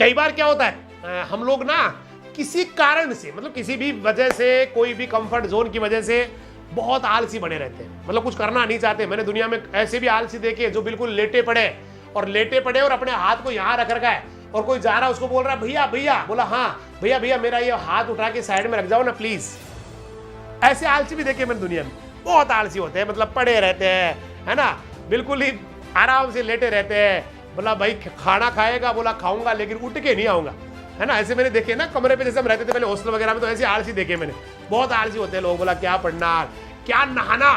कई बार क्या होता है हम लोग ना किसी कारण से, मतलब किसी भी वजह से, कोई भी कंफर्ट जोन की वजह से बहुत आलसी बने रहते हैं, मतलब कुछ करना नहीं चाहते। मैंने दुनिया में ऐसे भी आलसी देखे जो बिल्कुल लेटे पड़े और अपने हाथ को यहाँ रख रखा है, और कोई जा रहा है उसको बोल रहा है भैया भैया, बोला हाँ भैया भैया मेरा ये हाथ उठा के साइड में रख जाओ ना प्लीज। ऐसे आलसी भी देखे मैंने दुनिया में, बहुत आलसी होते हैं, मतलब पड़े रहते हैं, है ना, बिल्कुल ही आराम से लेटे रहते हैं। बोला भाई खाना खाएगा, बोला खाऊंगा लेकिन उठ के नहीं आऊंगा, है ना। ऐसे मैंने देखे ना कमरे पे, जैसे हम रहते थे पहले हॉस्टल वगैरह में, तो ऐसे आलसी देखे मैंने, बहुत आलसी होते हैं लोग। बोला क्या पढ़ना क्या नहाना,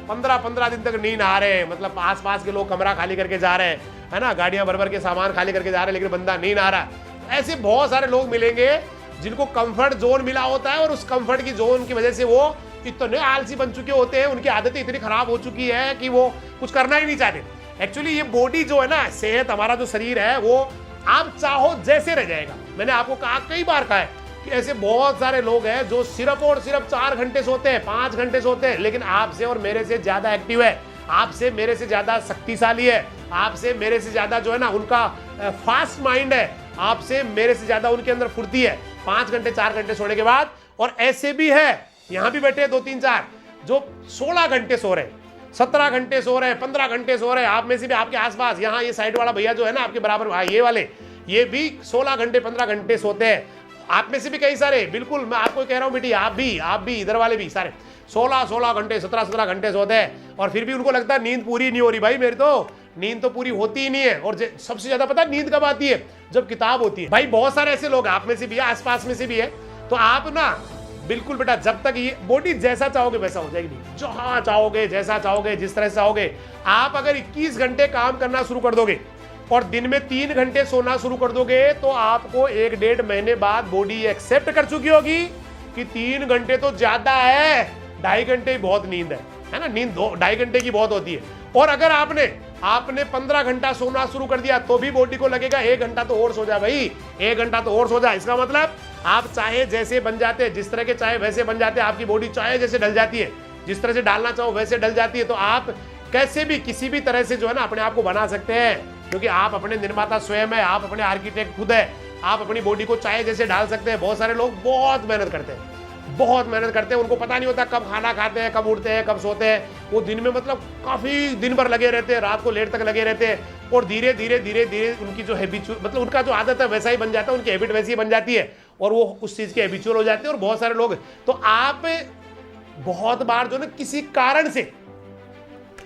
15-15 दिन तक नहीं नहा रहे, मतलब आस पास के लोग कमरा खाली करके जा रहे हैं, है ना, गाड़ियां भर भर के सामान खाली करके जा रहे हैं, लेकिन बंदा नहीं नहा रहा। ऐसे बहुत सारे लोग मिलेंगे जिनको कंफर्ट जोन मिला होता है, और उस कंफर्ट की जोन की वजह से वो इतने आलसी बन चुके होते हैं, उनकी आदतें इतनी खराब हो चुकी है कि वो कुछ करना ही नहीं चाहते। एक्चुअली ये बॉडी जो है ना, सेहत, हमारा जो शरीर है, वो आप चाहो जैसे रह जाएगा। मैंने आपको कहा, कई बार कहा है कि ऐसे बहुत सारे लोग हैं जो सिर्फ और सिर्फ 4 घंटे सोते हैं, 5 घंटे सोते हैं, लेकिन आपसे और मेरे से ज्यादा एक्टिव है, आपसे मेरे से ज्यादा शक्तिशाली है, आपसे मेरे से ज्यादा जो है ना उनका फास्ट माइंड है, आपसे मेरे से ज्यादा उनके अंदर फुर्ती है 5 घंटे 4 घंटे सोने के बाद। और ऐसे भी है, यहां भी बैठे 2-3-4 जो 16 घंटे सो रहे, 17 घंटे सो रहे, 15 घंटे सो रहे। आप में से भी आपके आसपास, यहाँ ये साइड वाला भैया जो है ना आपके बराबर, ये वाले, ये भी 16 घंटे 15 घंटे सोते हैं। आप में से भी कई सारे, बिल्कुल मैं आपको कह रहा हूँ बेटी, आप भी इधर वाले भी सारे 16 घंटे 17 घंटे सोते हैं, और फिर भी उनको लगता है नींद पूरी नहीं हो रही। भाई मेरी तो नींद तो पूरी होती ही नहीं है। और सबसे ज्यादा पता है नींद कब आती है, जब किताब होती है। भाई बहुत सारे ऐसे लोग आप में से भी है, आसपास में से भी है। तो आप ना बिल्कुल बेटा, जब तक ये बॉडी जैसा चाहोगे वैसा हो जाएगी, जहां चाहोगे, जैसा चाहोगे, जिस तरह से चाहोगे। आप अगर 21 घंटे काम करना शुरू कर दोगे और दिन में 3 घंटे सोना शुरू कर दोगे, तो आपको 1-1.5 महीने बाद बॉडी एक्सेप्ट कर चुकी होगी कि 3 घंटे तो ज्यादा है, 2.5 घंटे ही बहुत नींद है ना, नींद 2-2.5 घंटे की बहुत होती है। और अगर आपने 15 घंटा सोना शुरू कर दिया, तो भी बॉडी को लगेगा 1 घंटा तो और सो जा भाई, 1 घंटा तो और सो जा। इसका मतलब आप चाहे जैसे बन जाते हैं, जिस तरह के चाहे वैसे बन जाते हैं, आपकी बॉडी चाहे जैसे ढल जाती है, जिस तरह से डालना चाहो वैसे ढल जाती है। तो आप कैसे भी किसी भी तरह से जो है ना अपने आप को बना सकते हैं, क्योंकि आप अपने निर्माता स्वयं है, आप अपने आर्किटेक्ट खुद है, आप अपनी बॉडी को चाहे जैसे डाल सकते हैं। बहुत सारे लोग बहुत मेहनत करते हैं, बहुत मेहनत करते हैं, उनको पता नहीं होता कब खाना खाते हैं, कब उठते हैं, कब सोते हैं। वो दिन में मतलब काफी दिन भर लगे रहते हैं, रात को लेट तक लगे रहते हैं, और धीरे धीरे उनकी जो हैबिचुअल, मतलब उनका जो आदत है वैसा ही बन जाता है, उनकी हैबिट वैसी ही बन जाती है, और वो उस चीज के हैबिचुअल हो जाते हैं। और बहुत सारे लोग, तो आप बहुत बार जो ना किसी कारण से,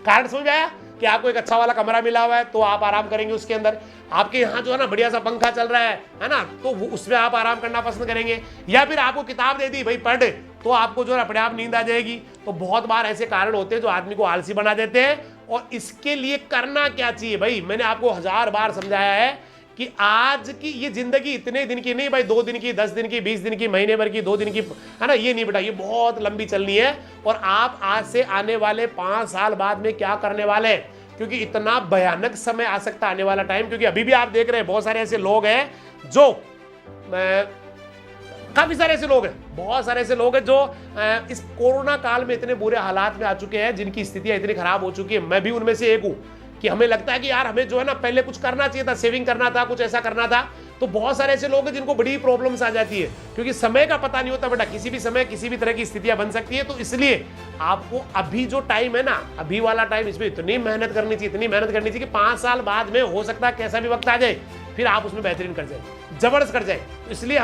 कारण समझ आया कि आपको एक अच्छा वाला कमरा मिला हुआ है तो आप आराम करेंगे उसके अंदर, आपके यहाँ जो है ना बढ़िया सा पंखा चल रहा है ना, तो उसमें आप आराम करना पसंद करेंगे। या फिर आपको किताब दे दी भाई पढ़, तो आपको जो है अपने आप नींद आ जाएगी। तो बहुत बार ऐसे कारण होते हैं जो आदमी को आलसी बना देते हैं। और इसके लिए करना क्या चाहिए भाई, मैंने आपको 1000 बार समझाया है कि आज की ये जिंदगी इतने दिन की नहीं भाई, 2 दिन की, 10 दिन की, 20 दिन की, महीने भर की, 2 दिन की, है ना, ये नहीं बेटा, ये बहुत लंबी चलनी है। और आप आज से आने वाले 5 साल बाद में क्या करने वाले हैं, क्योंकि इतना भयानक समय आ सकता है आने वाला टाइम। क्योंकि अभी भी आप देख रहे हैं बहुत सारे ऐसे लोग हैं जो काफी सारे ऐसे लोग हैं, बहुत सारे ऐसे लोग हैं जो इस कोरोना काल में इतने बुरे हालात में आ चुके हैं, जिनकी स्थितियां इतनी खराब हो चुकी है। मैं भी उनमें से एक हूं कि हमें लगता है कि यार हमें जो है ना पहले कुछ करना चाहिए था, सेविंग करना था, कुछ ऐसा करना था। तो बहुत सारे ऐसे लोग हैं जिनको बड़ी प्रॉब्लम्स आ जाती है, क्योंकि समय का पता नहीं होता बेटा, किसी भी समय किसी भी तरह की स्थितियां बन सकती है। तो इसलिए आपको अभी जो टाइम है ना, अभी वाला टाइम, इसमें इतनी मेहनत करनी चाहिए, इतनी मेहनत करनी चाहिए कि 5 साल बाद में हो सकता है कैसा भी वक्त आ जाए, फिर आप उसमें बेहतरीन कर जाए, जबरदस्त कर जाए। तो इसलिए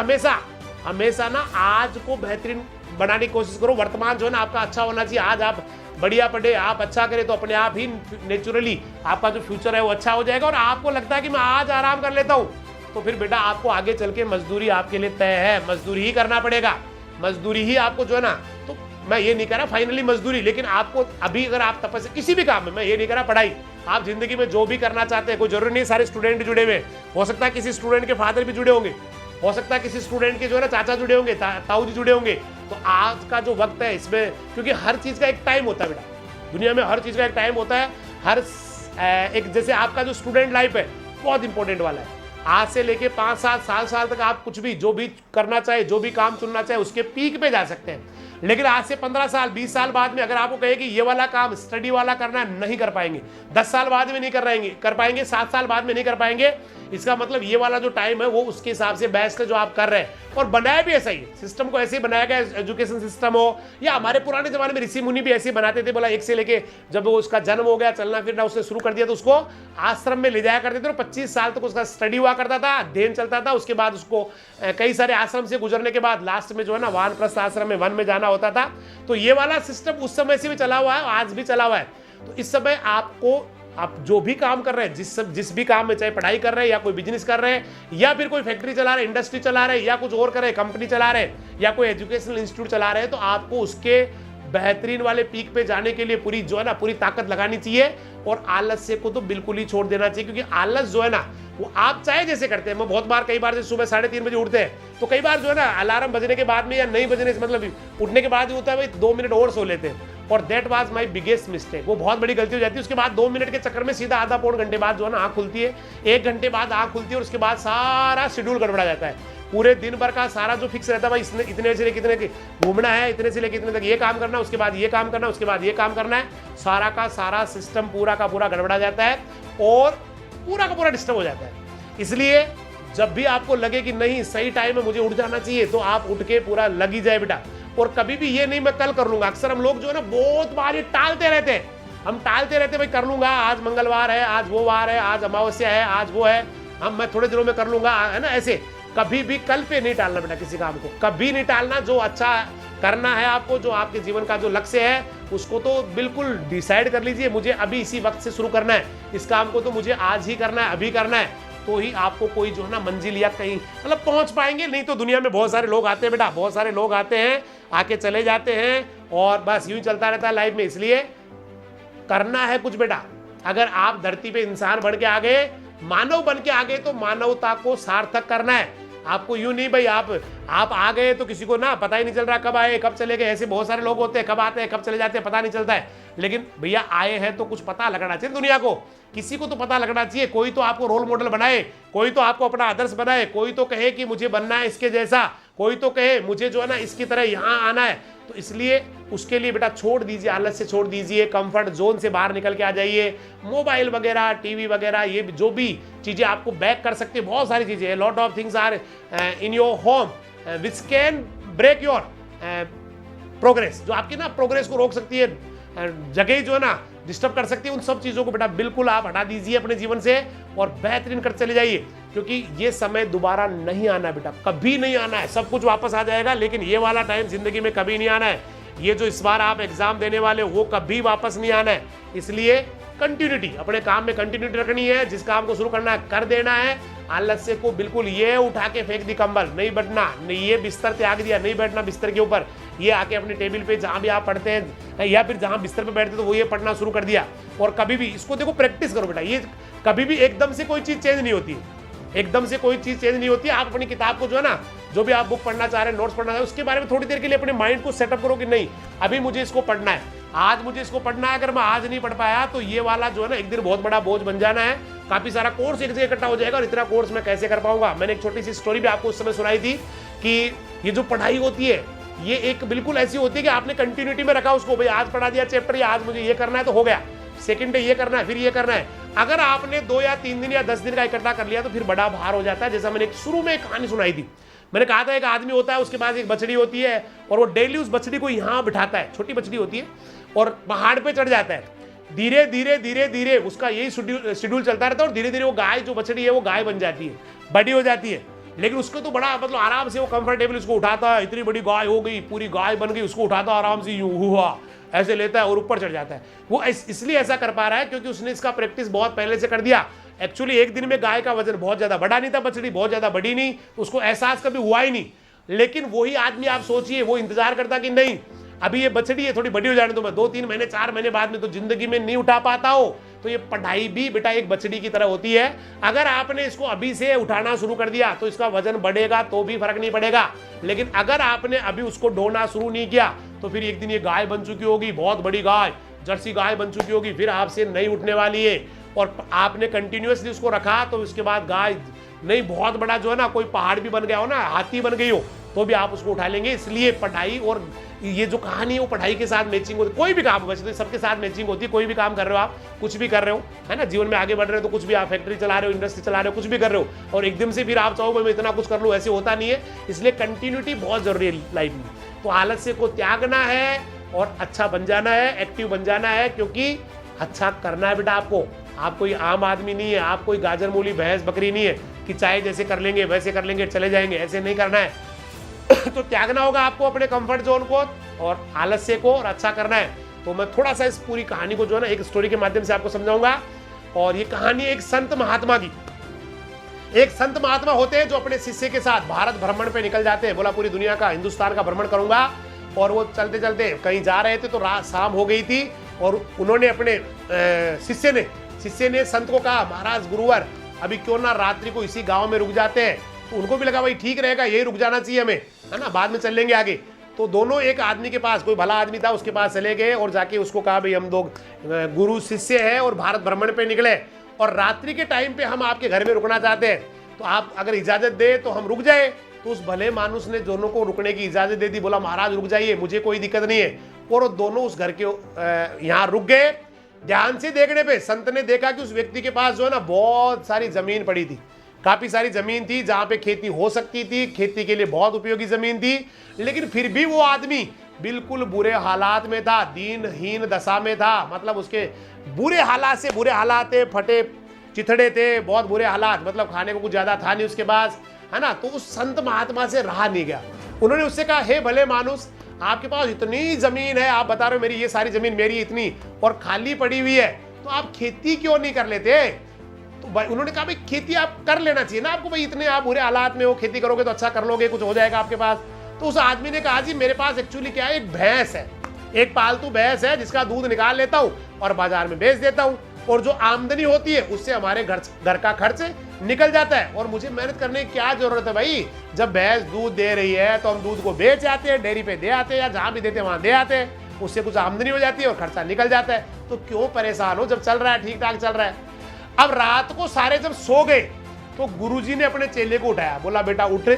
हमेशा ना आज को बेहतरीन बनाने की कोशिश करो। वर्तमान जो है ना आपका अच्छा होना चाहिए। आज आप बढ़िया पढ़े, आप अच्छा करें, तो अपने आप ही नेचुरली आपका जो फ्यूचर है वो अच्छा हो जाएगा। और आपको लगता है कि मैं आज आराम कर लेता हूँ, तो फिर बेटा आपको आगे चल के मजदूरी आपके लिए तय है, मजदूरी ही करना पड़ेगा, मजदूरी ही आपको जो है ना। तो मैं ये नहीं कह रहा फाइनली मजदूरी, लेकिन आपको अभी अगर आप तपस्या किसी भी काम में, मैं ये नहीं कह रहा पढ़ाई, आप जिंदगी में जो भी करना चाहते हैं, कोई जरूरी नहीं सारे स्टूडेंट जुड़े हुए, हो सकता है किसी स्टूडेंट के फादर भी जुड़े होंगे, हो सकता है किसी स्टूडेंट के जो है ना चाचा जुड़े होंगे, ताऊ जी जुड़े होंगे। तो आज का जो वक्त है इसमें, क्योंकि हर चीज का एक टाइम होता है बेटा, दुनिया में हर चीज का एक टाइम होता है। हर एक, जैसे आपका जो स्टूडेंट लाइफ है बहुत इंपॉर्टेंट वाला है, आज से लेके 5-7 साल तक आप कुछ भी जो भी करना चाहे, जो भी काम चुनना चाहे, उसके पीक पे जा सकते हैं। लेकिन आज से 15 साल 20 साल बाद में अगर आपको कहे कि ये वाला काम स्टडी वाला करना है, नहीं कर पाएंगे। 10 साल बाद में नहीं कर पाएंगे, 7 साल बाद में नहीं कर पाएंगे। इसका मतलब ये वाला जो टाइम है वो उसके हिसाब से बेस्ट है जो आप कर रहे हैं। और बनाया भी ऐसा ही, सिस्टम को ऐसे ही बनाया गया, एजुकेशन सिस्टम हो या हमारे पुराने जमाने में ऋषि मुनि भी ऐसे ही बनाते थे। बोला एक से लेके जब वो उसका जन्म हो गया, चलना फिरना उसने शुरू कर दिया, तो उसको आश्रम में ले जाया करते थे और 25 साल तक उसका स्टडी हुआ करता था, अध्ययन चलता था। उसके बाद उसको कई सारे आश्रम से गुजरने के बाद लास्ट में जो है ना वानप्रस्थ आश्रम में वन में जाना होता था। तो ये वाला सिस्टम उस समय से भी चला हुआ है, आज भी चला हुआ है। तो इस समय आपको, आप जो भी काम कर रहे हैं, जिस भी काम में, चाहे पढ़ाई कर रहे हैं या कोई बिजनेस कर रहे हैं या फिर कोई फैक्ट्री चला रहे हैं, इंडस्ट्री चला रहे हैं या कुछ और कर रहे हैं, कंपनी चला रहे हैं या कोई एजुकेशनल इंस्टीट्यूट चला रहे हैं, तो आपको उसके बेहतरीन वाले पीक पे जाने के लिए पूरी जो है ना पूरी ताकत लगानी चाहिए। और आलस्य को तो बिल्कुल ही छोड़ देना चाहिए, क्योंकि आलस जो है ना वो आप चाहे जैसे करते हैं। मैं बहुत बार, कई बार, सुबह 3:30 बजे उठते हैं तो कई बार जो है ना अलार्म बजने के बाद में या नहीं बजने से मतलब उठने के बाद ही होता है भाई 2 मिनट और सो लेते हैं। और that was my biggest mistake. वो बहुत बड़ी गलती हो जाती है। उसके बाद 2 मिनट के चक्कर में सीधा आधा पौन घंटे बाद जो है ना आँख खुलती है, 1 घंटे बाद आँख खुलती है और उसके बाद सारा शेड्यूल गड़बड़ा जाता है। पूरे दिन भर का सारा जो फिक्स रहता है, भाई इसने इतने से लेकर इतने घूमना है, इतने से लेकर इतने तक ये काम करना, उसके बाद ये काम करना, उसके बाद ये काम करना है, सारा का सारा सिस्टम पूरा का पूरा गड़बड़ा जाता है और पूरा का पूरा डिस्टर्ब हो जाता है। इसलिए जब भी आपको लगे कि नहीं सही टाइम में मुझे उठ जाना चाहिए, तो आप उठ के पूरा लगी जाए बेटा। और कभी भी ये नहीं मैं कल कर लूंगा। अक्सर हम लोग जो है ना बहुत बार ये टालते रहते हैं, हम टालते रहते भाई कर लूंगा, आज मंगलवार है, आज वो वार है, आज अमावस्या है, आज वो है, मैं थोड़े दिनों में कर लूंगा, है ना। ऐसे कभी भी कल पे नहीं टालना बेटा, किसी काम को कभी नहीं टालना। जो अच्छा करना है आपको, जो आपके जीवन का जो लक्ष्य है, उसको तो बिल्कुल डिसाइड कर लीजिए, मुझे अभी इसी वक्त से शुरू करना है, इस काम को तो मुझे आज ही करना है, अभी करना है। तो ही आपको कोई जो है ना मंजिल या कहीं मतलब पहुंच पाएंगे। नहीं तो दुनिया में बहुत सारे लोग आते हैं बेटा, बहुत सारे लोग आते हैं, आके चले जाते हैं और बस यूं ही चलता रहता है लाइफ में। इसलिए करना है कुछ बेटा। अगर आप धरती पे इंसान बन के आ गए, मानव बन के आ गए, तो मानवता को सार्थक करना है। आपको यूं नहीं भाई आप आ गए तो किसी को ना पता ही नहीं चल रहा कब आए कब चले गए। ऐसे बहुत सारे लोग होते हैं, कब आते हैं कब चले जाते हैं पता नहीं चलता है। लेकिन भैया आए हैं तो कुछ पता लगना चाहिए दुनिया को, किसी को तो पता लगना चाहिए। कोई तो आपको रोल मॉडल बनाए, कोई तो आपको अपना आदर्श बनाए, कोई तो कहे कि मुझे बनना है इसके जैसा, कोई तो कहे मुझे जो है ना इसकी तरह यहाँ आना है। तो इसलिए उसके लिए बेटा छोड़ दीजिए, आलस से छोड़ दीजिए, कंफर्ट जोन से बाहर निकल के आ जाइए। मोबाइल वगैरह, टीवी वगैरह, ये जो भी चीज़ें आपको बैक कर सकती है, बहुत सारी चीज़ें हैं। Lot of things are in your home which can break your progress, जो आपकी ना प्रोग्रेस को रोक सकती है, जगह जो है ना डिस्टर्ब कर सकती है। उन सब चीज़ों को बेटा बिल्कुल आप हटा दीजिए अपने जीवन से और बेहतरीन कर चले जाइए, क्योंकि ये समय दोबारा नहीं आना है बेटा, कभी नहीं आना है। सब कुछ वापस आ जाएगा, लेकिन ये वाला टाइम जिंदगी में कभी नहीं आना है। ये जो इस बार आप एग्जाम देने वाले हो वो कभी वापस नहीं आना है। इसलिए कंटिन्यूटी, अपने काम में कंटिन्यूटी रखनी है, जिस काम को शुरू करना है कर देना है। आलस्य को बिल्कुल ये उठा के फेंक दी कंबल, नहीं बैठना, नहीं ये बिस्तर त्याग दिया, नहीं बैठना बिस्तर के ऊपर, ये आके अपनी टेबल पे जहां भी आप पढ़ते हैं या फिर जहां बिस्तर पे बैठते तो वो ये पढ़ना शुरू कर दिया। और कभी भी इसको देखो प्रैक्टिस करो बेटा, ये कभी भी एकदम से कोई चीज चेंज नहीं होती, एकदम से कोई चीज चेंज नहीं होती। आप अपनी किताब को जो है ना, जो भी आप बुक पढ़ना चाह रहे हैं, नोट्स पढ़ना चाह रहे हैं, उसके बारे में थोड़ी देर के लिए अपने माइंड को सेटअप करो कि नहीं अभी मुझे इसको पढ़ना है, आज मुझे इसको पढ़ना है। अगर मैं आज नहीं पढ़ पाया तो ये वाला जो है ना एक दिन बहुत बड़ा बोझ बन जाना है, काफी सारा कोर्स एक जगह इकट्ठा हो जाएगा और इतना कोर्स मैं कैसे कर पाऊंगा। मैंने एक छोटी सी स्टोरी भी आपको उस समय सुनाई थी कि ये जो पढ़ाई होती है ये एक बिल्कुल ऐसी होती है कि आपने कंटिन्यूटी में रखा उसको, भाई आज पढ़ा दिया चैप्टर, या आज मुझे ये करना है तो हो गया, सेकंड डे ये करना है, फिर ये करना है। अगर आपने 2 या 3 दिन या 10 दिन का इकट्ठा कर लिया तो फिर बड़ा भार हो जाता है। जैसा मैंने शुरू में एक कहानी सुनाई थी, मैंने कहा था एक आदमी होता है, उसके पास एक बछड़ी होती है और वो डेली उस बछड़ी को यहाँ बिठाता है, छोटी बछड़ी होती है, और पहाड़ पे चढ़ जाता है। धीरे धीरे धीरे धीरे उसका यही शेड्यूल चलता रहता है और धीरे धीरे वो गाय जो बछड़ी है वो गाय बन जाती है, बड़ी हो जाती है। लेकिन उसको तो बड़ा मतलब आराम से वो कंफर्टेबल उसको उठाता है, इतनी बड़ी गाय हो गई, पूरी गाय बन गई, उसको उठाता आराम से यूं हुआ ऐसे लेता है और ऊपर चढ़ जाता है। वो इसलिए ऐसा कर पा रहा है क्योंकि उसने इसका प्रैक्टिस बहुत पहले से कर दिया। एक्चुअली एक दिन में गाय का वजन बहुत ज्यादा बड़ा नहीं था, बछड़ी बहुत ज्यादा बड़ी नहीं, उसको एहसास कभी हुआ ही नहीं। लेकिन वही आदमी आप सोचिए, वो इंतजार करता कि नहीं अभी ये बछड़ी है थोड़ी बड़ी हो जाने दो, मैं 2-3 महीने 4 महीने बाद में तो जिंदगी में नहीं उठा पाता हो। तो ये पढ़ाई भी बेटा एक बछड़ी की तरह होती है। अगर आपने इसको अभी से उठाना शुरू कर दिया तो इसका वजन बढ़ेगा तो भी फर्क नहीं पड़ेगा, लेकिन अगर आपने अभी उसको ढोना शुरू नहीं किया तो फिर एक दिन ये गाय बन चुकी होगी, बहुत बड़ी गाय, जर्सी गाय बन चुकी होगी, फिर आपसे नहीं उठने वाली है। और आपने कंटिन्यूअसली उसको रखा तो उसके बाद गाय नहीं बहुत बड़ा जो है ना कोई पहाड़ भी बन गया हो ना, हाथी बन गई हो, तो भी आप उसको उठा लेंगे। इसलिए पढ़ाई और ये जो कहानी है वो पढ़ाई के साथ मैचिंग होती है। कोई भी काम, वैसे तो सबके साथ मैचिंग होती है। कोई भी काम कर रहे हो आप, कुछ भी कर रहे हो, है ना, जीवन में आगे बढ़ रहे हो, तो कुछ भी आप फैक्ट्री चला रहे हो, इंडस्ट्री चला रहे हो, कुछ भी कर रहे हो, और एकदम से फिर आप चाहो मैं इतना कुछ कर लूँ, ऐसे होता नहीं है। इसलिए कंटिन्यूटी बहुत जरूरी है लाइफ में। तो आलस्य को त्यागना है और अच्छा बन जाना है, एक्टिव बन जाना है, क्योंकि अच्छा करना है बेटा आपको। आप कोई आम आदमी नहीं है, आप कोई गाजर मूली भैंस बकरी नहीं है कि चाहे जैसे कर लेंगे वैसे कर लेंगे चले जाएंगे, ऐसे नहीं करना है। तो त्यागना होगा आपको अपने कंफर्ट जोन को और आलस्य को, और अच्छा करना है। तो मैं थोड़ा सा इस पूरी कहानी को जो है ना एक स्टोरी के माध्यम से आपको समझाऊंगा। और ये कहानी एक संत महात्मा की, एक संत महात्मा होते हैं जो अपने शिष्य के साथ भारत भ्रमण पे निकल जाते हैं। बोला पूरी दुनिया का, हिंदुस्तान का भ्रमण करूंगा। और वो चलते चलते कहीं जा रहे थे तो रात शाम हो गई थी, और उन्होंने अपने शिष्य ने संत को कहा, महाराज गुरुवर अभी क्यों ना रात्रि को इसी गांव में रुक जाते हैं। तो उनको भी लगा भाई ठीक रहेगा, यही रुक जाना चाहिए हमें, है ना, बाद में चल लेंगे आगे। तो दोनों एक आदमी के पास, कोई भला आदमी था, उसके पास चले गए और जाके उसको कहा भाई हम दो गुरु शिष्य हैं और भारत भ्रमण पे निकले, और रात्रि के टाइम पे हम आपके घर में रुकना चाहते हैं, तो आप अगर इजाजत दे तो हम रुक जाए। तो उस भले मानुस ने दोनों को रुकने की इजाजत दे दी। बोला महाराज रुक जाइए, मुझे कोई दिक्कत नहीं है। और दोनों उस घर के यहाँ रुक गए। ध्यान से देखने पे संत ने देखा कि उस व्यक्ति के पास जो है ना बहुत सारी जमीन पड़ी थी, काफी सारी जमीन थी जहां पे खेती हो सकती थी, खेती के लिए बहुत उपयोगी जमीन थी। लेकिन फिर भी वो आदमी बिल्कुल बुरे हालात में था, दीनहीन दशा में था। मतलब उसके बुरे हालात से बुरे हालात थे, फटे चिथड़े थे, बहुत बुरे हालात, मतलब खाने को कुछ ज्यादा था नहीं उसके पास, है ना। तो उस संत महात्मा से रहा नहीं गया। उन्होंने उससे कहा, हे भले मानुस, आपके पास इतनी जमीन है, आप बता रहे हो मेरी ये सारी जमीन मेरी इतनी और खाली पड़ी हुई है, तो आप खेती क्यों नहीं कर लेते। तो भाई उन्होंने कहा भाई खेती आप कर लेना चाहिए ना आपको, भाई इतने आप बुरे हालात में हो, खेती करोगे तो अच्छा कर लोगे, कुछ हो जाएगा आपके पास। तो उस आदमी ने कहा जी मेरे पास एक्चुअली क्या है, एक भैंस है, एक पालतू भैंस है जिसका दूध निकाल लेता हूँ और बाजार में बेच देता हूँ, और जो आमदनी होती है उससे हमारे घर का खर्च निकल जाता है, और मुझे मेहनत करने की क्या जरूरत है भाई। जब भैंस दूध दे रही है तो हम दूध को बेच आते हैं, डेयरी पे दे आते हैं, या जहां भी देते हैं वहां दे आते हैं, उससे कुछ आमदनी हो जाती है और खर्चा निकल जाता है। तो क्यों परेशान हो जब चल रहा है, ठीक ठाक चल रहा है। अब रात को सारे जब सो गए तो गुरुजी ने अपने चेले को उठाया, बोला बेटा उठ।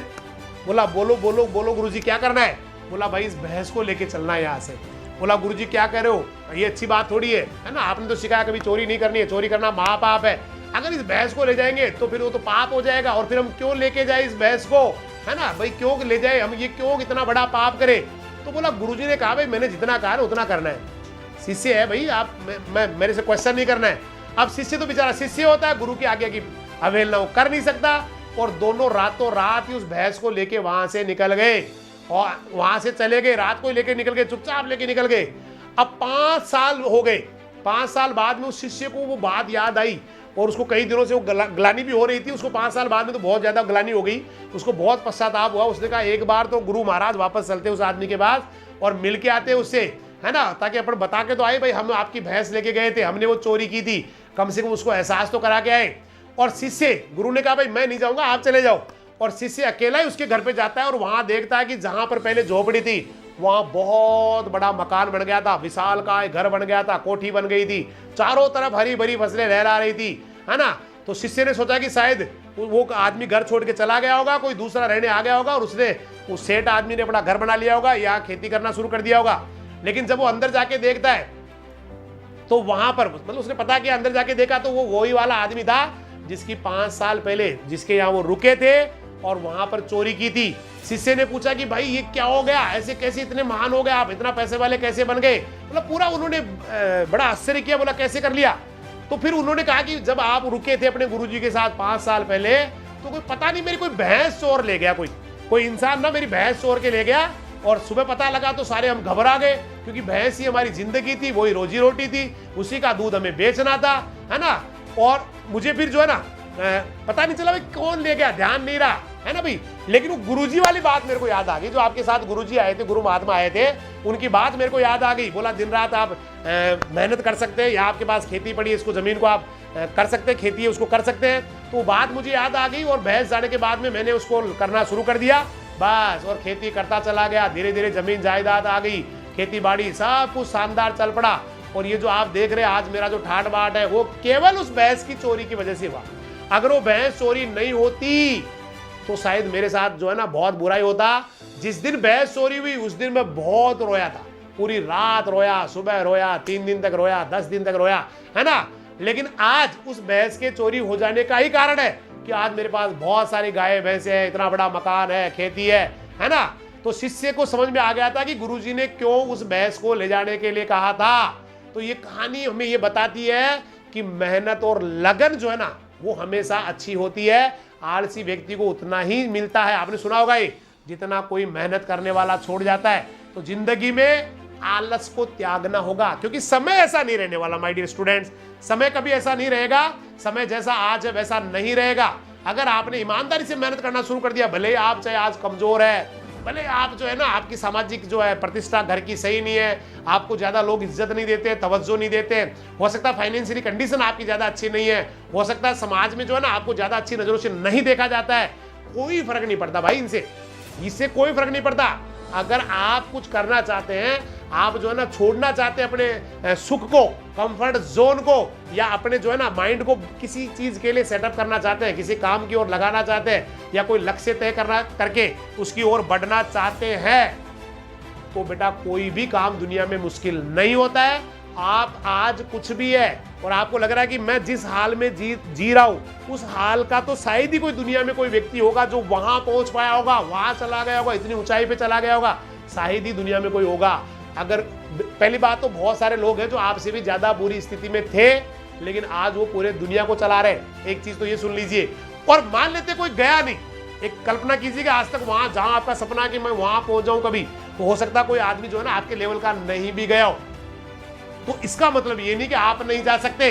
बोला बोलो बोलो बोलो गुरुजी क्या करना है। बोला भाई इस भैंस को लेके चलना है यहाँ से। बोला गुरुजी क्या कह रहे हो, ये अच्छी बात थोड़ी है ना, आपने तो सिखाया कभी चोरी नहीं करनी है, चोरी करना महापाप है। अगर इस भैंस को ले जाएंगे तो फिर वो तो पाप हो जाएगा, और फिर हम क्यों लेके जाए इस भैंस को, है ना भाई, क्यों ले जाए हम, ये क्यों इतना बड़ा पाप करे। तो बोला गुरुजी ने कहा भाई मैंने जितना कहा उतना करना है, शिष्य है भाई आप, मैं मेरे से क्वेश्चन नहीं करना है। अब शिष्य तो बेचारा शिष्य होता है, गुरु की आज्ञा की अवहेलना वो कर नहीं सकता। और दोनों रातों रात ही उस भैंस को लेके वहां से निकल गए, और वहां से चले गए, रात को ही लेके निकल गए, चुपचाप लेके निकल गए। अब 5 साल हो गए, 5 साल बाद में उस शिष्य को वो बात याद आई, और उसको कई दिनों से वो ग्लानी भी हो रही थी उसको। 5 साल बाद में तो बहुत ज्यादा ग्लानी हो गई, उसको बहुत पश्चाताप हुआ। उसने कहा एक बार तो गुरु महाराज वापस चलते उस आदमी के पास और मिल के आते उससे, है ना, ताकि अपन बता के तो आए भाई हम आपकी भैंस लेके गए थे, हमने वो चोरी की थी, कम से कम उसको एहसास तो करा के आए। और शिष्य, गुरु ने कहा भाई मैं नहीं जाऊंगा, आप चले जाओ। और शिष्य अकेला ही उसके घर पे जाता है और वहां देखता है कि जहां पर पहले झोपड़ी थी वहां बहुत बड़ा मकान बन गया था, विशालकाय घर बन गया था, कोठी बन गई थी, चारों तरफ हरी भरी फसलें लहरा रही थी, है ना। तो शिष्य ने सोचा कि शायद वो आदमी घर छोड़ के चला गया होगा, कोई दूसरा रहने आ गया होगा, और उसने उस सेठ आदमी ने अपना घर बना लिया होगा, यहाँ खेती करना शुरू कर दिया होगा। लेकिन जब वो अंदर जाके देखता है तो वहां पर मतलब उसने पता किया, अंदर जाके देखा तो वो वही वाला आदमी था जिसकी 5 साल पहले जिसके यहाँ वो रुके थे और वहां पर चोरी की थी। शिष्य ने पूछा कि भाई ये क्या हो गया, ऐसे कैसे इतने महान हो गए आप, इतना पैसे वाले कैसे बन गए। मतलब पूरा उन्होंने बड़ा आश्चर्य किया, बोला कैसे कर लिया। तो फिर उन्होंने कहा कि जब आप रुके थे अपने गुरुजी के साथ 5 साल पहले, तो कोई पता नहीं मेरी कोई भैंस चोर ले गया, कोई इंसान ना मेरी भैंस चोर के ले गया, और सुबह पता लगा तो सारे हम घबरा गए, क्योंकि भैंस ही हमारी जिंदगी थी, वही रोजी रोटी थी, उसी का दूध हमें बेचना था, है ना। और मुझे फिर जो है ना पता नहीं चला भाई कौन ले गया, ध्यान नहीं रहा, है ना भाई। लेकिन वो गुरुजी वाली बात मेरे को याद आ गई, जो आपके साथ गुरुजी आए थे, गुरु महात्मा आए थे, उनकी बात मेरे को याद आ गई। बोला दिन रात आप मेहनत कर सकते हैं, या आपके पास खेती पड़ी है, इसको जमीन को आप कर सकते हैं, खेती है उसको कर सकते हैं। तो बात मुझे याद आ गई, और भैंस जाने के बाद में मैंने उसको करना शुरू कर दिया बस, और खेती करता चला गया। धीरे धीरे जमीन जायदाद आ गई, खेती बाड़ी सब कुछ शानदार चल पड़ा। और ये जो आप देख रहे हैं आज मेरा जो ठाट बाट है, वो केवल उस भैंस की चोरी की वजह से हुआ। अगर वो भैंस चोरी नहीं होती तो शायद मेरे साथ जो है ना बहुत बुरा ही होता। जिस दिन भैंस चोरी हुई उस दिन मैं बहुत रोया था, पूरी रात रोया, सुबह रोया, 3 दिन तक रोया, 10 दिन तक रोया, है ना। लेकिन आज उस भैंस के चोरी हो जाने का ही कारण है कि आज मेरे पास बहुत सारी गाय भैंसे हैं, इतना बड़ा मकान है, खेती है ना। तो शिष्य को समझ में आ गया था कि गुरुजी ने क्यों उस भैंस को ले जाने के लिए कहा था। तो ये कहानी हमें ये बताती है कि मेहनत और लगन जो है ना वो हमेशा अच्छी होती है। आलसी व्यक्ति को उतना ही मिलता है। आपने सुना होगा ये, जितना कोई मेहनत करने वाला छोड़ जाता है। तो जिंदगी में आलस को त्यागना होगा, क्योंकि समय ऐसा नहीं रहने वाला माय डियर स्टूडेंट्स। समय कभी ऐसा नहीं रहेगा, समय जैसा आज है वैसा नहीं रहेगा। अगर आपने ईमानदारी से मेहनत करना शुरू कर दिया, भले ही आप चाहे आज कमजोर है, भले आप जो है ना आपकी सामाजिक जो है प्रतिष्ठा घर की सही नहीं है, आपको ज्यादा लोग इज्जत नहीं देते, तवज्जो नहीं देते, हो सकता है फाइनेंशियली कंडीशन आपकी ज्यादा अच्छी नहीं है, हो सकता है समाज में जो है ना आपको ज्यादा अच्छी नजरों से नहीं देखा जाता है, कोई फर्क नहीं पड़ता भाई। इससे कोई फर्क नहीं पड़ता। अगर आप कुछ करना चाहते हैं, आप जो है ना छोड़ना चाहते हैं अपने सुख को, कंफर्ट जोन को, या अपने जो है ना माइंड को किसी चीज के लिए सेटअप करना चाहते हैं, किसी काम की ओर लगाना चाहते हैं, या कोई लक्ष्य तय करना करके उसकी ओर बढ़ना चाहते हैं, तो बेटा कोई भी काम दुनिया में मुश्किल नहीं होता है। आप आज कुछ भी है और आपको लग रहा है कि मैं जिस हाल में जी रहा हूं उस हाल का तो शायद ही कोई दुनिया में कोई व्यक्ति होगा जो वहां पहुंच पाया होगा, वहां चला गया होगा, इतनी ऊंचाई पे चला गया होगा, शायद ही दुनिया में कोई होगा। अगर पहली बात तो बहुत सारे लोग हैं जो आपसे भी ज्यादा बुरी स्थिति में थे, लेकिन आज वो पूरे दुनिया को चला रहे। एक चीज तो ये सुन लीजिए, और मान लेते कोई गया नहीं, एक कल्पना कीजिए कि आज तक वहां जहां आपका सपना है कि मैं वहां पहुंच जाऊं कभी, तो हो सकता है कोई आदमी जो है ना आपके लेवल का नहीं भी गया हो। तो इसका मतलब ये नहीं कि आप नहीं जा सकते,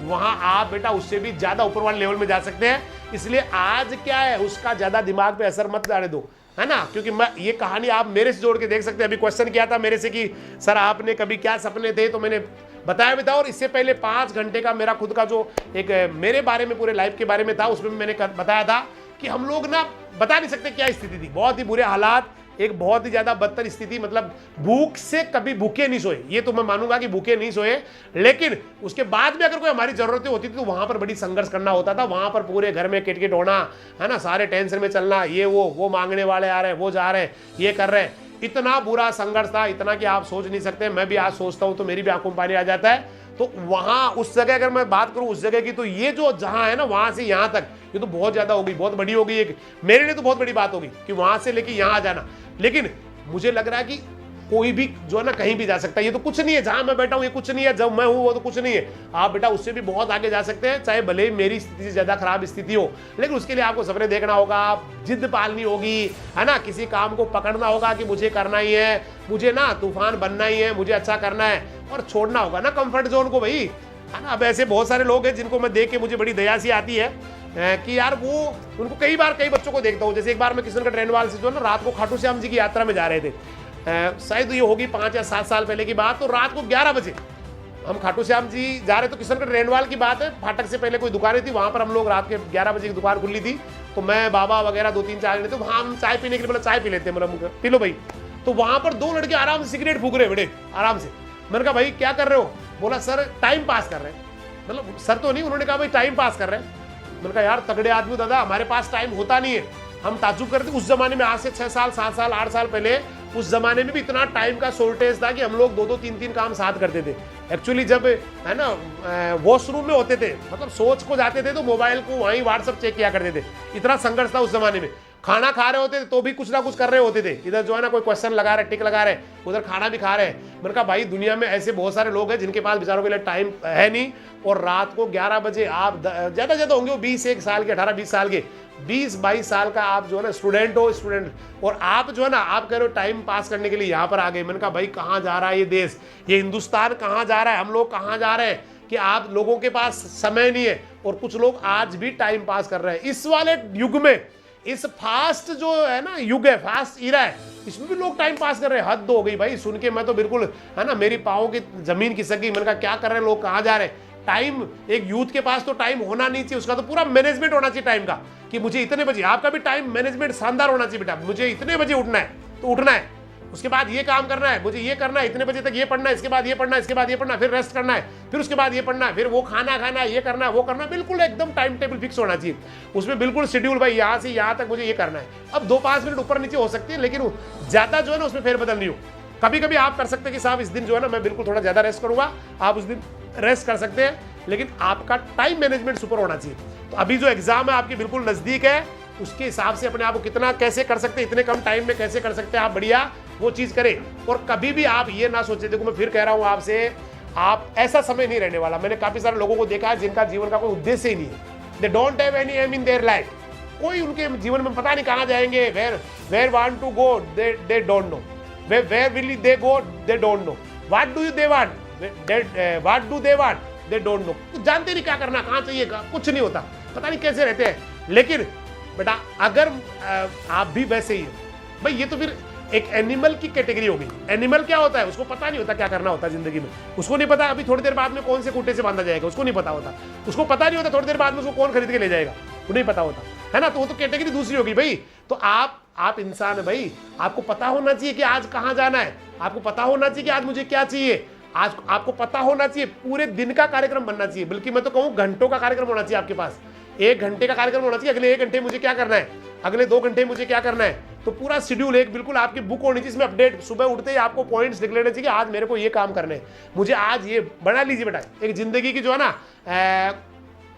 वहां आप बेटा उससे भी ज्यादा ऊपर वाले लेवल में जा सकते हैं। इसलिए आज क्या है उसका ज्यादा दिमाग पे असर मत डाले दो, है ना। क्योंकि मैं ये कहानी आप मेरे से जोड़ के देख सकते हैं। अभी क्वेश्चन किया था मेरे से कि सर आपने कभी क्या सपने थे, तो मैंने बताया भी था। और इससे पहले 5 घंटे का मेरा खुद का जो एक मेरे बारे में पूरे लाइफ के बारे में था, उसमें मैंने बताया था कि हम लोग ना बता नहीं सकते क्या स्थिति थी, बहुत ही बुरे हालात, एक बहुत ही ज्यादा बदतर स्थिति, मतलब भूख से कभी भूखे नहीं सोए, ये तो मैं मानूंगा कि भूखे नहीं सोए। लेकिन उसके बाद में अगर कोई हमारी जरूरतें होती थी तो वहां पर बड़ी संघर्ष करना होता था। वहां पर पूरे घर में किटकिट होना, है ना, सारे टेंशन में चलना, ये वो मांगने वाले आ रहे हैं, वो जा रहे हैं, ये कर रहे हैं, इतना बुरा संघर्ष था, इतना कि आप सोच नहीं सकते। मैं भी आज सोचता हूं तो मेरी भी आंखों में पानी आ जाता है। तो वहां उस जगह अगर मैं बात करूं उस जगह की, तो ये जो जहां है ना वहां से यहां तक, ये तो बहुत ज्यादा होगी, बहुत बड़ी होगी, एक मेरे लिए तो बहुत बड़ी बात होगी कि वहां से लेके यहां आ जाना। लेकिन मुझे लग रहा है कि कोई भी जो है ना कहीं भी जा सकता है, ये तो कुछ नहीं है, जहां मैं बैठा हूं ये कुछ नहीं है, जब मैं हूं वो तो कुछ नहीं है। आप बेटा उससे भी बहुत आगे जा सकते हैं, चाहे भले मेरी स्थिति से ज्यादा खराब स्थिति हो, लेकिन उसके लिए आपको सपने देखना होगा, जिद पालनी होगी, है ना, किसी काम को पकड़ना होगा कि मुझे करना ही है, मुझे ना तूफान बनना ही है, मुझे अच्छा करना है, और छोड़ना होगा ना कंफर्ट जोन को भाई, है ना। अब ऐसे बहुत सारे लोग हैं जिनको मैं देख के मुझे बड़ी दया सी आती है कि यार वो उनको कई बच्चों को देखता हूँ। जैसे एक बार मैं किशनगढ़ रेनवाल से जो है ना रात को खाटू श्याम जी की यात्रा में जा रहे थे, शायद ये होगी 5 या 7 साल पहले की बात। तो रात को 11 बजे हम खाटू श्याम जी जा रहे, तो किशनगढ़ रेनवाल की बात है, फाटक से पहले कोई दुकानें थी, वहां पर हम लोग रात के 11 बजे की दुकान खुली थी। तो मैं बाबा वगैरह 2-3 चाय लेते, वहां हम चाय पीने के लिए, मतलब चाय पी लेते हैं, मतलब पी लो भाई। तो वहां पर 2 लड़के आराम से सिगरेट फूक रहे बड़े आराम से। मैंने कहा भाई क्या कर रहे हो? बोला सर टाइम पास कर रहे हैं। मतलब सर तो नहीं, उन्होंने कहा भाई टाइम पास कर रहे हैं। मैंने कहा यार तगड़े आदमी दादा, हमारे पास टाइम होता नहीं है। हम ताज्जुब करते उस जमाने में, आज से 6 साल 7 साल 8 साल पहले, उस जमाने में भी इतना टाइम का शॉर्टेज था कि हम लोग 2-2 3-3 काम साथ करते थे। एक्चुअली जब है ना वॉशरूम में होते थे, मतलब सोच को जाते थे तो मोबाइल को वहीं व्हाट्सएप चेक किया करते थे, इतना संघर्ष था उस जमाने में। खाना खा रहे होते थे तो भी कुछ ना कुछ कर रहे होते थे, इधर जो है ना कोई क्वेश्चन लगा रहे, टिक लगा रहे, उधर खाना भी खा रहे हैं। मैंने कहा भाई दुनिया में ऐसे बहुत सारे लोग हैं जिनके पास बेचारों के लिए टाइम है नहीं, और रात को 11 बजे आप ज्यादा होंगे वो 20-1 साल के, 18-20 साल के, 20-22 साल का आप जो है ना स्टूडेंट हो, और आप जो है ना आप कह रहे हो टाइम पास करने के लिए यहाँ पर आ गए। मैंने कहा भाई कहाँ जा रहा है ये देश, ये हिंदुस्तान कहाँ जा रहा है, हम लोग कहाँ जा रहे हैं कि आप लोगों के पास समय नहीं है, और कुछ लोग आज भी टाइम पास कर रहे हैं। इस वाले युग में, इस फास्ट जो है ना युग है, फास्ट ईरा है, इसमें भी लोग टाइम पास कर रहे हैं। हद हो गई भाई, सुन के मैं तो बिल्कुल है ना मेरी पाँव की जमीन खिसक गई। मैंने कहा क्या कर रहे हैं लोग, कहाँ जा रहे हैं? टाइम, एक यूथ के पास तो टाइम होना नहीं चाहिए, उसका तो पूरा मैनेजमेंट होना चाहिए टाइम का, कि मुझे इतने बजे, आपका भी टाइम मैनेजमेंट शानदार होना चाहिए बेटा, मुझे इतने बजे उठना है तो उठना है, उसके बाद ये काम करना है, मुझे ये करना है, इतने बजे तक ये पढ़ना है, इसके बाद ये पढ़ना है, इसके बाद ये पढ़ना है, फिर रेस्ट करना है, फिर उसके बाद ये पढ़ना है, फिर वो खाना खाना है, ये करना है, वो करना है, बिल्कुल एकदम टाइम टेबल फिक्स होना चाहिए उसमें, बिल्कुल शेड्यूल, भाई यहाँ से यहाँ तक मुझे ये करना है। अब 2-5 मिनट ऊपर नीचे हो सकती है, लेकिन ज्यादा जो है ना उसमें फेरबदल नहीं हो। कभी कभी आप कर सकते हैं कि साहब इस दिन जो है ना मैं बिल्कुल थोड़ा ज्यादा रेस्ट करूंगा, आप उस दिन रेस्ट कर सकते हैं, लेकिन आपका टाइम मैनेजमेंट सुपर होना चाहिए। तो अभी जो एग्जाम है आपकी बिल्कुल नजदीक है, उसके हिसाब से अपने आप को कितना कैसे कर सकते हैं, इतने कम टाइम में कैसे कर सकते हैं आप, बढ़िया वो चीज करें। और कभी भी आप ये ना सोचे, देखो मैं फिर कह रहा हूं आपसे, आप ऐसा समय नहीं रहने वाला। मैंने काफी सारे लोगों को देखा है जिनका जीवन का कोई उद्देश्य ही नहीं है, they don't have any aim in their life. कोई उनके जीवन में पता नहीं कहां जाएंगे, where want to go they don't know, where will they go they don't know, what do they want, what do they want they don't know. जानते नहीं क्या करना, कहां चाहिए, कुछ नहीं होता, पता नहीं कैसे रहते हैं। लेकिन बेटा अगर आप भी वैसे ही हो भाई, ये तो फिर एक एनिमल की कैटेगरी हो गई। एनिमल क्या होता है, उसको पता नहीं होता क्या करना होता जिंदगी में, उसको नहीं पता अभी थोड़ी देर बाद में कौन से खूंटे से बांधा जाएगा, उसको नहीं पता होता, उसको पता नहीं होता थोड़ी देर बाद में उसको कौन खरीद के ले जाएगा, वो नहीं पता होता है ना। तो वो तो कैटेगरी दूसरी होगी भाई। तो आप इंसान है भाई, आपको पता होना चाहिए कि आज कहाँ जाना है, आपको पता होना चाहिए कि आज मुझे क्या चाहिए, आज आपको पता होना चाहिए, पूरे दिन का कार्यक्रम बनना चाहिए, बल्कि मैं तो कहूँ घंटों का कार्यक्रम होना चाहिए आपके पास। 1 घंटे का कार्यक्रम होना चाहिए, अगले 1 घंटे मुझे क्या करना है, अगले 2 घंटे मुझे क्या करना है। तो पूरा शेड्यूल एक बिल्कुल आपकी बुक होनी चाहिए, इसमें अपडेट, सुबह उठते ही आपको पॉइंट्स लिख लेने चाहिए, आज मेरे को ये काम करने हैं, मुझे आज ये बना लीजिए बेटा। एक जिंदगी की जो है ना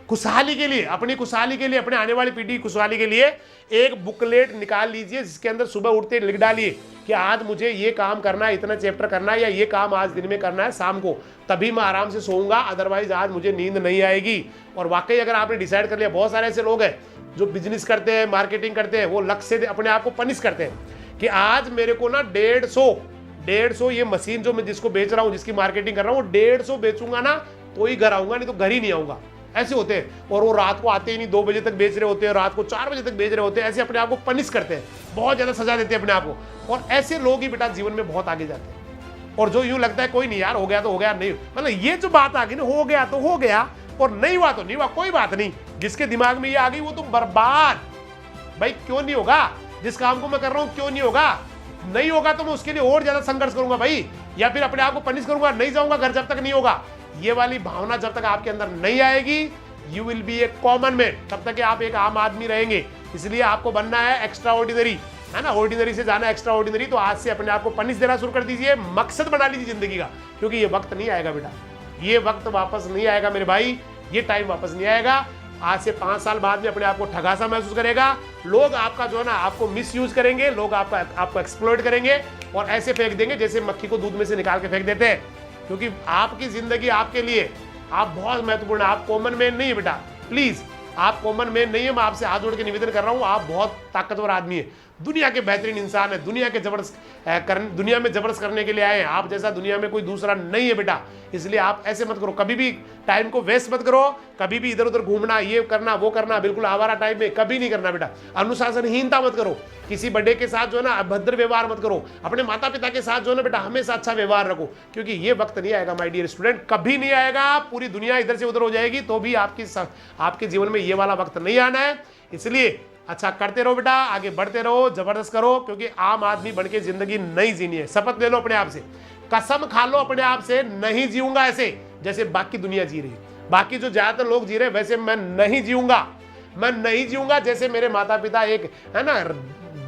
खुशहाली के लिए, अपनी खुशहाली के लिए, अपने आने वाली पीढ़ी की खुशहाली के लिए एक बुकलेट निकाल लीजिए, जिसके अंदर सुबह उठते लिख डालिए कि आज मुझे ये काम करना है, इतना चैप्टर करना है, या ये काम आज दिन में करना है शाम को, तभी मैं आराम से सोऊंगा, अदरवाइज आज मुझे नींद नहीं आएगी। और वाकई अगर आपने डिसाइड कर लिया, बहुत सारे ऐसे लोग हैं जो बिजनेस करते हैं, मार्केटिंग करते हैं, वो लक्ष्य से अपने आप को पनिश करते हैं कि आज मेरे को ना 150 ये मशीन जो मैं जिसको बेच रहा हूँ, जिसकी मार्केटिंग कर रहा हूँ, वो 150 बेचूंगा ना तो ही घर आऊंगा, नहीं तो घर ही नहीं आऊंगा। ऐसे होते हैं, और वो रात को आते ही नहीं, 2 बजे तक बेच रहे होते हैं, रात को 4 बजे तक बेच रहे होते हैं, ऐसे अपने आप को पनिश करते हैं, बहुत ज्यादा सजा देते हैं अपने आप को। और ऐसे लोग ही बेटा जीवन में बहुत आगे जाते हैं। और जो यूं लगता है कोई नहीं यार, हो गया तो हो गया, नहीं, मतलब ये जो बात आ गई ना, हो गया तो हो गया और नहीं हुआ तो नहीं हुआ, कोई बात नहीं। जिसके दिमाग में ये आ गई वो तो बर्बाद। भाई क्यों नहीं होगा, जिस काम को मैं कर रहा हूं क्यों नहीं होगा, नहीं होगा तो मैं उसके लिए और ज्यादा संघर्ष करूंगा भाई, या फिर अपने आप को पनिश करूंगा, नहीं जाऊंगा घर जब तक नहीं होगा। ये वाली भावना जब तक आपके अंदर नहीं आएगी, you will be A common man, तब तक आप एक आम आदमी रहेंगे। इसलिए आपको बनना है एक्स्ट्रा ऑर्डिनरी, है ना, ऑर्डिनरी से जाना एक्स्ट्रा ऑर्डिनरी। तो आज से अपने आप को पनिश देना शुरू कर दीजिए, मकसद बना लीजिए जिंदगी का, क्योंकि ये वक्त नहीं आएगा बेटा, ये वक्त वापस नहीं आएगा मेरे भाई, ये टाइम वापस नहीं आएगा। आज से 5 साल बाद में अपने आप को ठगा सा महसूस करेगा, लोग आपका जो है ना आपको मिस यूज करेंगे, लोग आपको एक्सप्लॉइट करेंगे और ऐसे फेंक देंगे जैसे मक्खी को दूध में से निकाल के फेंक देते हैं। क्योंकि आपकी जिंदगी आपके लिए आप बहुत महत्वपूर्ण है, आप कॉमन मैन नहीं है बेटा, प्लीज आप कॉमन मैन नहीं है। मैं आपसे हाथ जोड़ के निवेदन कर रहा हूं, आप बहुत ताकतवर आदमी है, दुनिया के बेहतरीन इंसान है, दुनिया में जबरदस्त करने के लिए आए हैं। आप जैसा दुनिया में कोई दूसरा नहीं है बेटा, इसलिए आप ऐसे मत करो, कभी भी टाइम को वेस्ट मत करो, कभी भी इधर उधर घूमना, ये करना वो करना, बिल्कुल आवारा टाइम में कभी नहीं करना बेटा। अनुशासनहीनता मत करो, किसी बड़े के साथ जो है ना अभद्र व्यवहार मत करो, अपने माता पिता के साथ जो है ना बेटा हमेशा अच्छा व्यवहार रखो, क्योंकि ये वक्त नहीं आएगा माय डियर स्टूडेंट, कभी नहीं आएगा। पूरी दुनिया इधर से उधर हो जाएगी तो भी आपके जीवन में ये वाला वक्त नहीं आना है। इसलिए अच्छा करते रहो बेटा, आगे बढ़ते रहो, जबरदस्त करो, क्योंकि आम आदमी बनके जिंदगी नहीं जीनी है। शपथ ले लो अपने आप से, कसम खा लो अपने आप से, नहीं जीऊंगा ऐसे जैसे बाकी दुनिया जी रही है, बाकी जो ज्यादातर लोग जी रहे वैसे मैं नहीं जीऊंगा। मैं नहीं जीऊंगा जैसे मेरे माता पिता एक है ना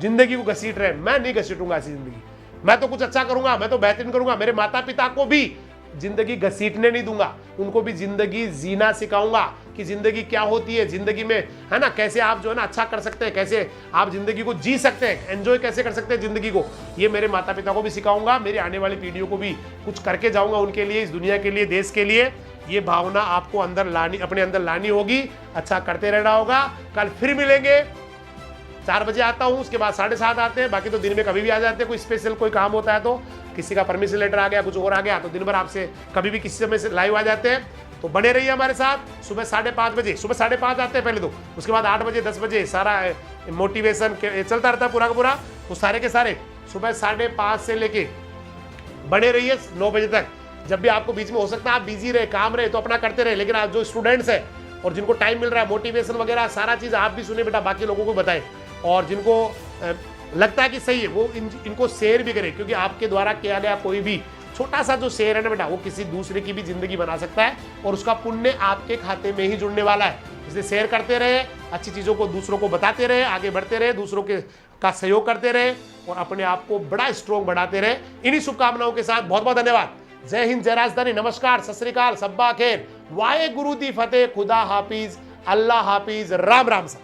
जिंदगी को घसीट रहे, मैं नहीं घसीटूंगा ऐसी जिंदगी। मैं तो कुछ अच्छा करूंगा, मैं तो बेहतरीन करूंगा, मेरे माता पिता को भी जिंदगी घसीटने नहीं दूंगा, उनको भी जिंदगी जीना सिखाऊंगा कि जिंदगी क्या होती है, जिंदगी में है ना कैसे आप जो है ना अच्छा कर सकते हैं, कैसे आप जिंदगी को जी सकते हैं, एंजॉय कैसे कर सकते हैं जिंदगी को। ये मेरे माता पिता को भी सिखाऊंगा, मेरी आने वाली पीढ़ियों को भी कुछ करके जाऊंगा उनके लिए, इस दुनिया के लिए, देश के लिए। ये भावना आपको अंदर लानी, अपने अंदर लानी होगी, अच्छा करते रहना होगा। कल फिर मिलेंगे, 4 बजे आता हूँ, उसके बाद 7:30 आते हैं, बाकी तो दिन में कभी भी आ जाते हैं, कोई स्पेशल कोई काम होता है तो, किसी का परमिशन लेटर आ गया, कुछ और आ गया तो दिन भर आपसे कभी भी किसी समय से लाइव आ जाते हैं। तो बने रहिए हमारे साथ। सुबह 5:30 बजे, सुबह 5:30 आते हैं पहले तो, उसके बाद 8 बजे 10 बजे सारा मोटिवेशन चलता रहता है पूरा का पूरा। तो सारे के सारे सुबह 5:30 से लेके बने रहिए 9 बजे तक। जब भी आपको बीच में हो सकता है आप बिजी रहे, काम रहे तो अपना करते रहे, लेकिन आप जो स्टूडेंट्स है और जिनको टाइम मिल रहा है, मोटिवेशन वगैरह सारा चीज़ आप भी सुने बेटा, बाकी लोगों को बताएं। और जिनको लगता है कि सही है, वो इनको शेयर भी करें, क्योंकि आपके द्वारा किया गया कोई भी छोटा सा जो शेयर है ना बेटा, वो किसी दूसरे की भी जिंदगी बना सकता है और उसका पुण्य आपके खाते में ही जुड़ने वाला है। इसलिए शेयर करते रहे, अच्छी चीजों को दूसरों को बताते रहे, आगे बढ़ते रहे, दूसरों के का सहयोग करते रहे और अपने आप को बड़ा स्ट्रॉन्ग बढ़ाते रहे। इन्हीं शुभकामनाओं के साथ बहुत बहुत धन्यवाद। जय हिंद, जय राजधानी, नमस्कार, सत श्री अकाल, सब्बा खैर, वाहे गुरु दी फतेह, खुदा हाफिज, अल्लाह हाफिज, राम राम सा।